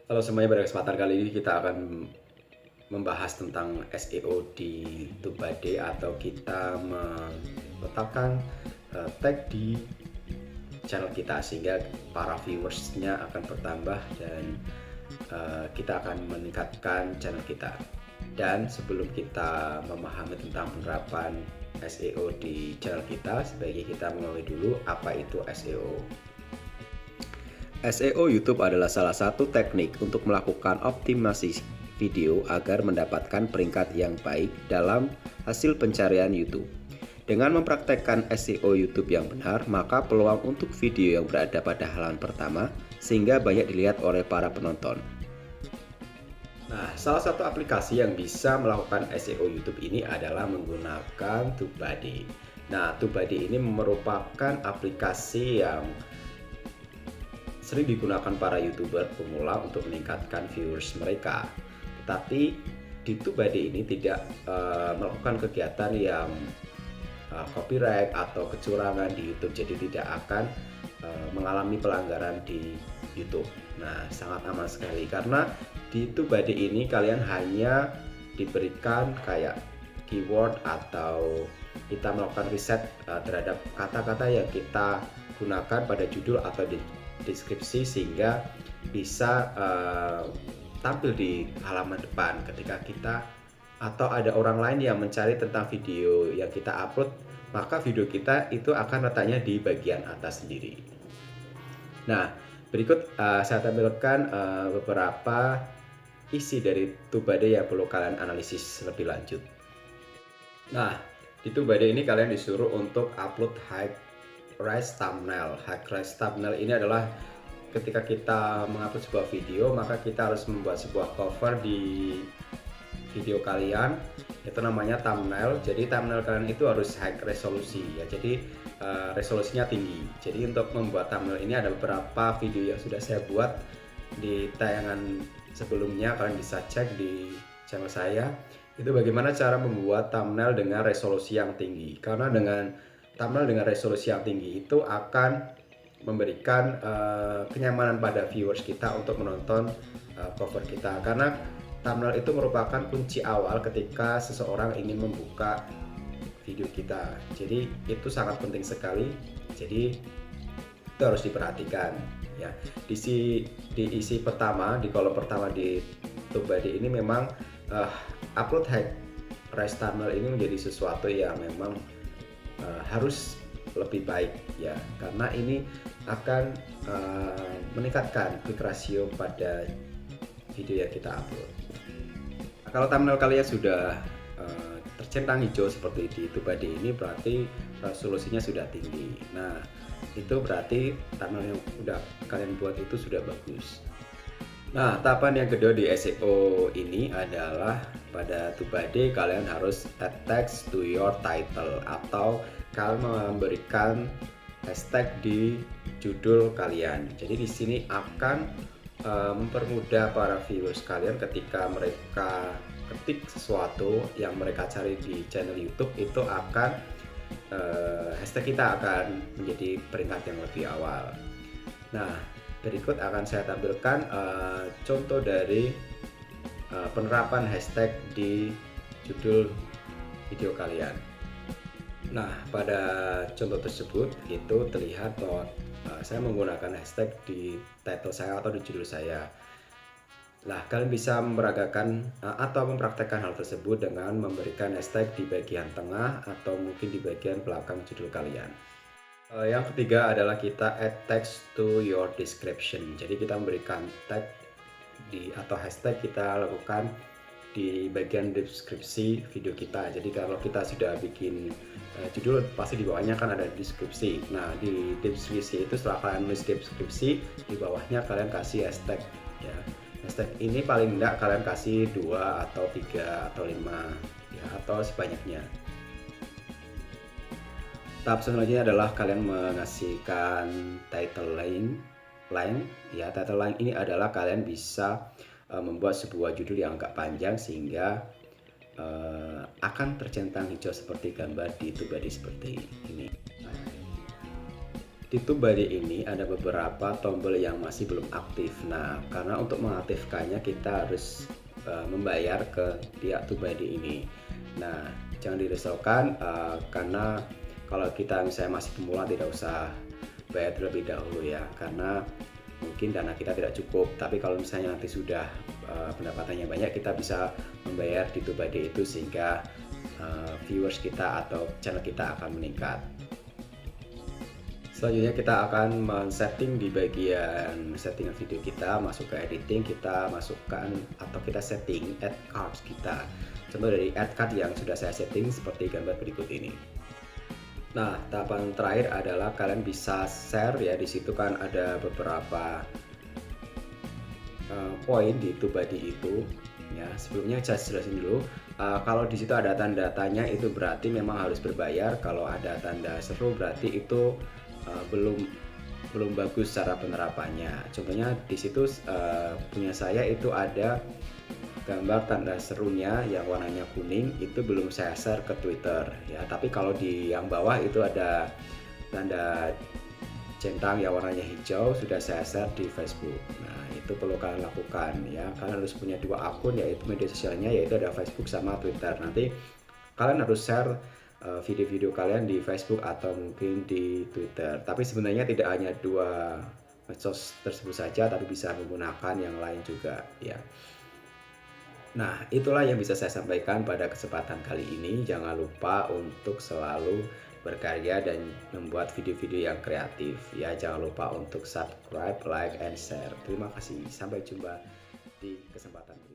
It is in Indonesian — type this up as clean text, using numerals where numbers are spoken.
Halo semuanya, pada kesempatan kali ini kita akan membahas tentang SEO di Tubade, atau kita meletakkan tag di channel kita sehingga para viewersnya akan bertambah dan kita akan meningkatkan channel kita. Dan sebelum kita memahami tentang penerapan SEO di channel kita, sebaiknya kita mengetahui dulu apa itu SEO. SEO YouTube adalah salah satu teknik untuk melakukan optimasi video agar mendapatkan peringkat yang baik dalam hasil pencarian YouTube. Dengan mempraktekkan SEO YouTube yang benar, maka peluang untuk video yang berada pada halaman pertama sehingga banyak dilihat oleh para penonton. Nah, salah satu aplikasi yang bisa melakukan SEO YouTube ini adalah menggunakan Tubade. Nah, Tubade ini merupakan aplikasi yang sering digunakan para YouTuber pemula untuk meningkatkan viewers mereka. Tetapi di Tubade ini tidak melakukan kegiatan yang copyright atau kecurangan di YouTube, jadi tidak akan mengalami pelanggaran di YouTube. Nah, sangat aman sekali karena di Tubade ini kalian hanya diberikan kayak keyword atau kita melakukan riset terhadap kata-kata yang kita gunakan pada judul atau di deskripsi sehingga bisa tampil di halaman depan ketika kita atau ada orang lain yang mencari tentang video yang kita upload, maka video kita itu akan letaknya di bagian atas sendiri. Nah, berikut saya tampilkan beberapa isi dari Tubade yang perlu kalian analisis lebih lanjut. Nah, di Tubade ini kalian disuruh untuk upload high res thumbnail. High res thumbnail ini adalah ketika kita mengupload sebuah video, maka kita harus membuat sebuah cover di video kalian, itu namanya thumbnail. Jadi thumbnail kalian itu harus high resolusi ya, jadi resolusinya tinggi. Jadi untuk membuat thumbnail ini ada beberapa video yang sudah saya buat di tayangan sebelumnya, kalian bisa cek di channel saya. Itu bagaimana cara membuat thumbnail dengan resolusi yang tinggi, karena dengan thumbnail dengan resolusi yang tinggi itu akan memberikan kenyamanan pada viewers kita untuk menonton cover kita, karena thumbnail itu merupakan kunci awal ketika seseorang ingin membuka video kita. Jadi itu sangat penting sekali, jadi itu harus diperhatikan ya. Di isi pertama, di kolom pertama di Tubade ini memang upload high res thumbnail ini menjadi sesuatu yang memang harus lebih baik ya, karena ini akan meningkatkan click ratio pada video yang kita upload. Nah, kalau thumbnail kalian sudah tercentang hijau seperti di Tubade ini, berarti resolusinya sudah tinggi. Nah, itu berarti thumbnail yang sudah kalian buat itu sudah bagus. Nah, tahapan yang kedua di SEO ini adalah pada Tubade kalian harus add text to your title, atau kalian memberikan hashtag di judul kalian. Jadi di sini akan mempermudah para viewers kalian ketika mereka ketik sesuatu yang mereka cari di channel YouTube, itu akan hashtag kita akan menjadi peringkat yang lebih awal. Nah, berikut akan saya tampilkan contoh dari penerapan hashtag di judul video kalian. Nah, pada contoh tersebut itu terlihat bahwa saya menggunakan hashtag di title saya atau di judul saya. Nah, kalian bisa meragakan atau mempraktekkan hal tersebut dengan memberikan hashtag di bagian tengah atau mungkin di bagian belakang judul kalian. Yang ketiga adalah kita add text to your description. Jadi kita memberikan tag atau hashtag kita lakukan di bagian deskripsi video kita. Jadi kalau kita sudah bikin judul, pasti di bawahnya kan ada deskripsi. Nah, di deskripsi itu setelah kalian nulis deskripsi, di bawahnya kalian kasih hashtag ya. Hashtag ini paling enggak kalian kasih 2 atau 3 atau 5 ya, atau sebanyaknya. Tahap selanjutnya adalah kalian mengasihkan title line ya. Title line ini adalah kalian bisa membuat sebuah judul yang agak panjang sehingga akan tercentang hijau seperti gambar di Tubade seperti ini. Di TubeBuddy ini ada beberapa tombol yang masih belum aktif. Nah, karena untuk mengaktifkannya kita harus membayar ke pihak TubeBuddy ini. Nah, jangan dirisaukan karena kalau kita misalnya masih pemula tidak usah bayar terlebih dahulu ya, karena mungkin dana kita tidak cukup. Tapi kalau misalnya nanti sudah pendapatannya banyak, kita bisa membayar di TubeBuddy itu sehingga viewers kita atau channel kita akan meningkat. Selanjutnya kita akan men-setting di bagian settingan video kita, masuk ke editing, kita masukkan atau kita setting add cards kita. Contoh dari add card yang sudah saya setting seperti gambar berikut ini. Nah, tahapan terakhir adalah kalian bisa share ya, di situ kan ada beberapa poin di TubeBuddy itu. Ya, sebelumnya saya jelasin dulu. Kalau di situ ada tanda tanya itu berarti memang harus berbayar. Kalau ada tanda seru berarti itu belum bagus cara penerapannya. Contohnya di situ punya saya itu ada gambar tanda serunya yang warnanya kuning, itu belum saya share ke Twitter ya. Tapi kalau di yang bawah itu ada tanda centang yang warnanya hijau, sudah saya share di Facebook. Nah, itu perlu kalian lakukan ya. Kalian harus punya dua akun, yaitu media sosialnya, yaitu ada Facebook sama Twitter. Nanti kalian harus share video-video kalian di Facebook atau mungkin di Twitter. Tapi sebenarnya tidak hanya dua medsos tersebut saja, tapi bisa menggunakan yang lain juga ya. Nah, itulah yang bisa saya sampaikan pada kesempatan kali ini. Jangan lupa untuk selalu berkarya dan membuat video-video yang kreatif ya. Jangan lupa untuk subscribe, like, and share. Terima kasih. Sampai jumpa di kesempatan berikutnya.